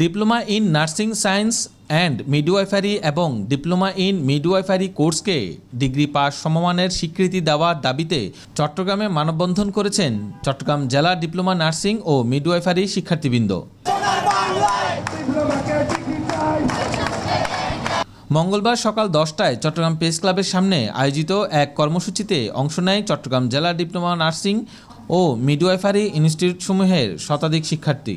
Diploma in nursing science and midwifery এবং diploma in midwifery কোর্সকে degree pass সমমানের স্বীকৃতি দেওয়ার দাবিতে চট্টগ্রামে মানববন্ধন করেছেন চট্টগ্রাম জেলা ডিপ্লোমা নার্সিং ও মিডওয়াইফারি শিক্ষার্থীবৃন্দ। মঙ্গলবার সকাল 10টায় চট্টগ্রাম প্রেস ক্লাবের সামনে আয়োজিত এক কর্মসূচিতে অংশ নেয় চট্টগ্রাম জেলা ডিপ্লোমা নার্সিং ও মিডওয়াইফারি ইনস্টিটিউটসমূহের শতাধিক শিক্ষার্থী।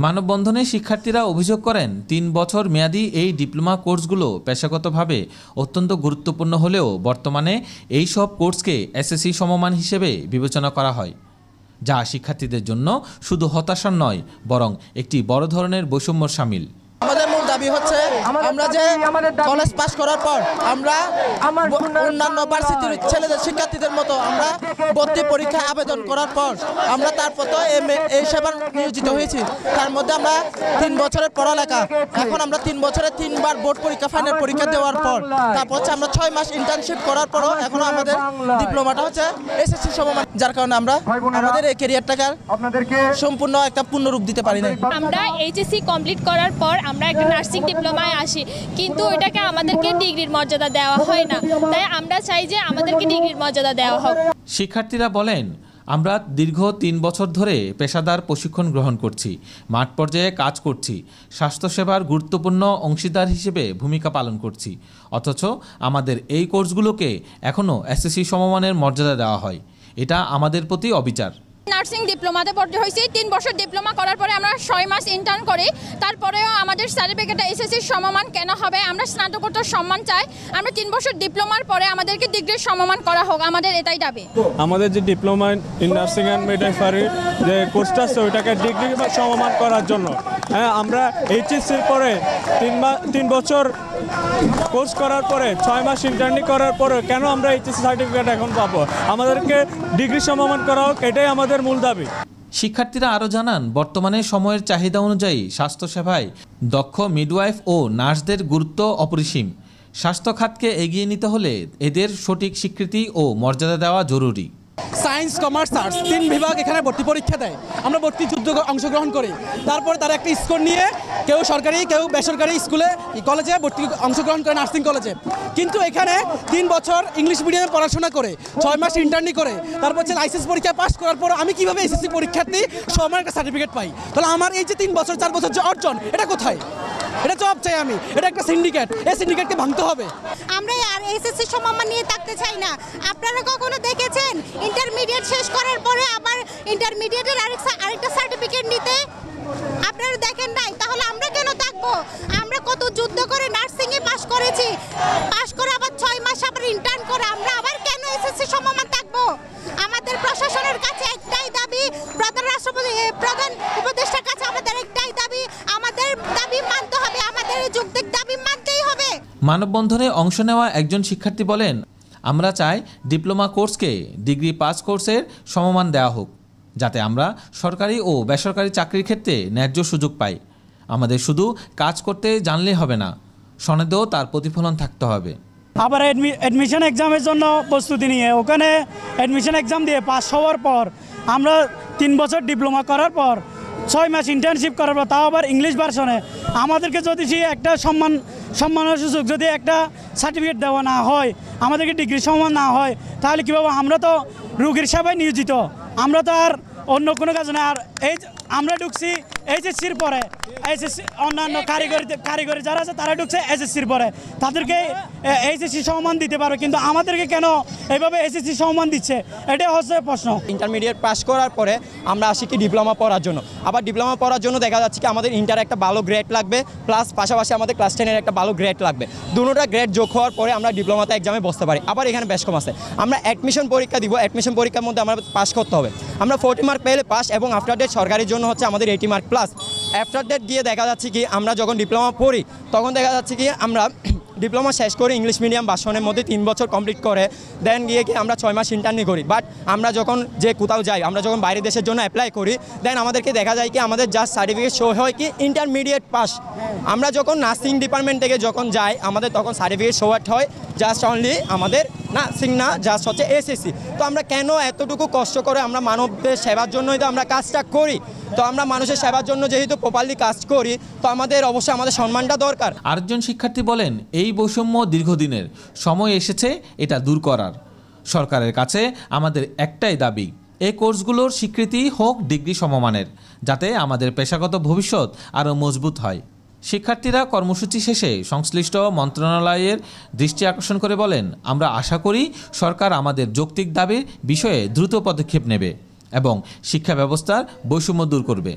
মানববন্ধনে শিক্ষার্থীরা অভিযোগ করেন ৩ বছর মেয়াদী এই ডিপ্লোমা কোর্সগুলো পেশাগতভাবে অত্যন্ত গুরুত্বপূর্ণ হলেও বর্তমানে এই সব কোর্সকে এসএসসি সমমান হিসেবে বিবেচনা করা হয়, যা শিক্ষার্থীদের জন্য শুধু হতাশার নয় বরং একটি বড় ধরনের বৈষম্যর শামিল। আমাদের মূল দাবি হচ্ছে আমরা যে কলেজ পাস করার পর আমরা অন্যান্য ভার্সিটির ছেলেদের শিক্ষার্থীদের মতো আমরা ভর্তি পরীক্ষায় আবেদন করার পর আমরা তারপর তো এই সেবার নিয়োজিত হয়েছি। তার মধ্যে আমরা 3 বছরের পড়ালেখা, এখন আমরা 3 বছরে 3বার বোর্ড পরীক্ষা ফাইনাল পরীক্ষা দেওয়ার পর তারপর হচ্ছে আমরা 6 মাস ইন্টার্নশিপ করার পরও এখন আমাদের ডিপ্লোমাটা হচ্ছে এসএসসি সমমান, যার কারণে আমরা আমাদের এই ক্যারিয়ারটাকে সম্পূর্ণ একটা পূর্ণরূপ দিতে পারি না। আমরা এইচএসসি কমপ্লিট করার পর আমরা একটা নার্সিং ডিপ্লোমায় আসি, কিন্তু এটাকে আমাদেরকে ডিগ্রির মর্যাদা দেওয়া হয় না, তাই আমরা চাই যে আমাদেরকে ডিগ্রির মর্যাদা দেওয়া হোক। শিক্ষার্থীরা বলেন, আমরা দীর্ঘ 3 বছর ধরে পেশাদার প্রশিক্ষণ গ্রহণ করছি, মাঠ পর্যায়ে কাজ করছি, স্বাস্থ্যসেবার গুরুত্বপূর্ণ অংশীদার হিসেবে ভূমিকা পালন করছি, অথচ আমাদের এই কোর্সগুলোকে এখনও এসএসসি সমমানের মর্যাদা দেওয়া হয়। এটা আমাদের প্রতি অবিচার। নার্সিং ডিপ্লোমাতে ভর্তি হয়েছি, 3 বছর ডিপ্লোমা করার পরে আমরা 6 মাস ইন্টার্ন করি, তারপরেও আমাদের সার্টিফিকেটটা এসএসসি সমমান কেন হবে? আমরা স্নাতকোত্তর সম্মান চাই। আমরা 3 বছর ডিপ্লোমার পরে আমাদেরকে ডিগ্রির সমমান করা হোক, আমাদের এটাই দাবি। আমাদের যে diploma in nursing and midwifery যে কোর্সটা আছে ওইটাকে ডিগ্রি সমমান করার জন্য আমরা এইচএসসির পরে 3 বছর কোর্স করার পরে 6 মাস ইন্টার্নি করার পরে কেন আমরা এইচএসসি সার্টিফিকেট এখন পাবো? আমাদেরকে ডিগ্রি সমমান করা হোক, এটাই আমাদের মূল দাবি। শিক্ষার্থীরা আরও জানান, বর্তমানে সময়ের চাহিদা অনুযায়ী স্বাস্থ্যসেবায় দক্ষ মিডওয়াইফ ও নার্সদের গুরুত্ব অপরিসীম। স্বাস্থ্য খাতকে এগিয়ে নিতে হলে এদের সঠিক স্বীকৃতি ও মর্যাদা দেওয়া জরুরি। সায়েন্স, কমার্স, আর্টস 3 বিভাগ এখানে ভর্তি পরীক্ষা দেয়। আমরা ভর্তি যুদ্ধে অংশগ্রহণ করি, তারপরে তারা একটা স্কোর নিয়ে কেউ সরকারি কেউ বেসরকারি স্কুলে কলেজে ভর্তি অংশগ্রহণ করে নার্সিং কলেজে। কিন্তু এখানে 3 বছর ইংলিশ মিডিয়ামে পড়াশোনা করে 6 মাস ইন্টার্নি করে তারপর হচ্ছে লাইসেন্স পরীক্ষা পাস করার পর আমি কীভাবে এসএসসি পরীক্ষার্থী সময়ের একটা সার্টিফিকেট পাই? তাহলে আমার এই যে 3 বছর 4 বছর যে অর্জন, এটা কোথায়? এটা জব চাই আমি, এটা একটা সিন্ডিকেট, এই সিন্ডিকেটকে ভাঙতে হবে। আমরা আর এসএসসি সমমান নিয়ে থাকতে চাই না। আপনারা কখনো দেখেছেন ইন্টারমিডিয়েট শেষ করার পরে আবার ইন্টারমিডিয়েটের আরেকটা সার্টিফিকেট নিতে? আপনারা দেখেন নাই, তাহলে আমরা কেন থাকবো? আমরা কত যুদ্ধ করে নার্সিংয়ে পাস করেছি, পাস করে আবার 6 মাস আবার ইন্টার্ন করে আমরা আবার কেন এসএসসি সমমান থাকবো? আমাদের প্রশাসনের কাছে একটাই দাবি, প্রধান উপদেষ্টার কাছে আমাদের একটাই দাবি, আমাদের দাবি মানতে হবে, আমাদের যৌক্তিক দাবি মানতেই হবে। মানববন্ধনে অংশ নেওয়া একজন শিক্ষার্থী বলেন, আমরা চাই ডিপ্লোমা কোর্সকে ডিগ্রি পাস কোর্সের সমমান দেওয়া হোক, যাতে আমরা সরকারি ও বেসরকারি চাকরির ক্ষেত্রে ন্যায্য সুযোগ পাই। আমাদের শুধু কাজ করতে জানলে হবে না, সনদেও তার প্রতিফলন থাকতে হবে। আবার অ্যাডমিশন এক্সামের জন্য প্রস্তুতি নিয়ে ওখানে অ্যাডমিশন এক্সাম দিয়ে পাস হওয়ার পর আমরা 3 বছর ডিপ্লোমা করার পর 6 মাস ইন্টার্নশিপ করার পর, তাও আবার ইংলিশ ভার্সনে আমাদেরকে যদি একটা সম্মানের সুযোগ যদি একটা সার্টিফিকেট দেওয়া না হয়, আমাদেরকে ডিগ্রি সম্মান না হয়, তাহলে কীভাবে? আমরা তো রোগীর সেবায় নিয়োজিত, আমরা তো আর অন্য কোনো কাজ না। আর এই আমরা ঢুকছি এইচএসসির পরে, এইচএসসি অন্যান্য কারিগরি যারা আছে তারা ঢুকছে এসএসসির পরে, তাদেরকে এইচএসসি সম্মান দিতে পারবে, কিন্তু আমাদেরকে কেন এইভাবে এসএসসি সম্মান দিচ্ছে? এটাই হচ্ছে প্রশ্ন। ইন্টারমিডিয়েট পাস করার পরে আমরা আসি কি ডিপ্লোমা পড়ার জন্য। আবার ডিপ্লোমা পড়ার জন্য দেখা যাচ্ছে কি আমাদের ইন্টার একটা ভালো গ্রেড লাগবে, প্লাস পাশাপাশি আমাদের ক্লাস 10-এর একটা ভালো গ্রেড লাগবে। দুটোটা গ্রেড যোগ হওয়ার পরে আমরা ডিপ্লোমাতে এক্সামে বসতে পারি। আবার এখানে বেশ কম আছে, আমরা অ্যাডমিশন পরীক্ষা দিব, অ্যাডমিশন পরীক্ষার মধ্যে আমরা পাস করতে হবে। আমরা 40 মার্ক পেলে পাস, এবং আফটার ডেট সরকারের জন্য হচ্ছে আমাদের 80 মার্ক প্লাস। আফটার ডেট গিয়ে দেখা যাচ্ছে কি আমরা যখন ডিপ্লোমা পড়ি তখন দেখা যাচ্ছে কি আমরা ডিপ্লোমা শেষ করে ইংলিশ মিডিয়াম ভার্সনের মধ্যে 3 বছর কমপ্লিট করে দেন গিয়ে কি আমরা 6 মাস ইন্টার্নি করি। বাট আমরা যখন যে কোথাও যাই, আমরা যখন বাইরের দেশের জন্য অ্যাপ্লাই করি, দেন আমাদেরকে দেখা যায় কি আমাদের জাস্ট সার্টিফিকেট শো হয় কি ইন্টারমিডিয়েট পাস। আমরা যখন নার্সিং ডিপার্টমেন্ট থেকে যখন যাই আমাদের তখন সার্টিফিকেট শো হয় জাস্ট অনলি আমাদের নার্সিং না, জাস্ট হচ্ছে এসএসসি। তো আমরা কেন এতটুকু কষ্ট করে আমরা মানবদের সেবার জন্যই তো আমরা কাজটা করি, তো আমরা মানুষের সেবার জন্য যেহেতু প্রপারলি কাজ করি, তো আমাদের অবশ্যই আমাদের সম্মানটা দরকার। আরেকজন শিক্ষার্থী বলেন, এই বৈষম্য দীর্ঘদিনের, সময় এসেছে এটা দূর করার। সরকারের কাছে আমাদের একটাই দাবি, এই কোর্সগুলোর স্বীকৃতি হোক ডিগ্রি সমমানের, যাতে আমাদের পেশাগত ভবিষ্যৎ আরও মজবুত হয়। শিক্ষার্থীরা কর্মসূচি শেষে সংশ্লিষ্ট মন্ত্রণালয়ের দৃষ্টি আকর্ষণ করে বলেন, আমরা আশা করি সরকার আমাদের যৌক্তিক দাবির বিষয়ে দ্রুত পদক্ষেপ নেবে এবং শিক্ষা ব্যবস্থার বৈষম্য দূর করবে।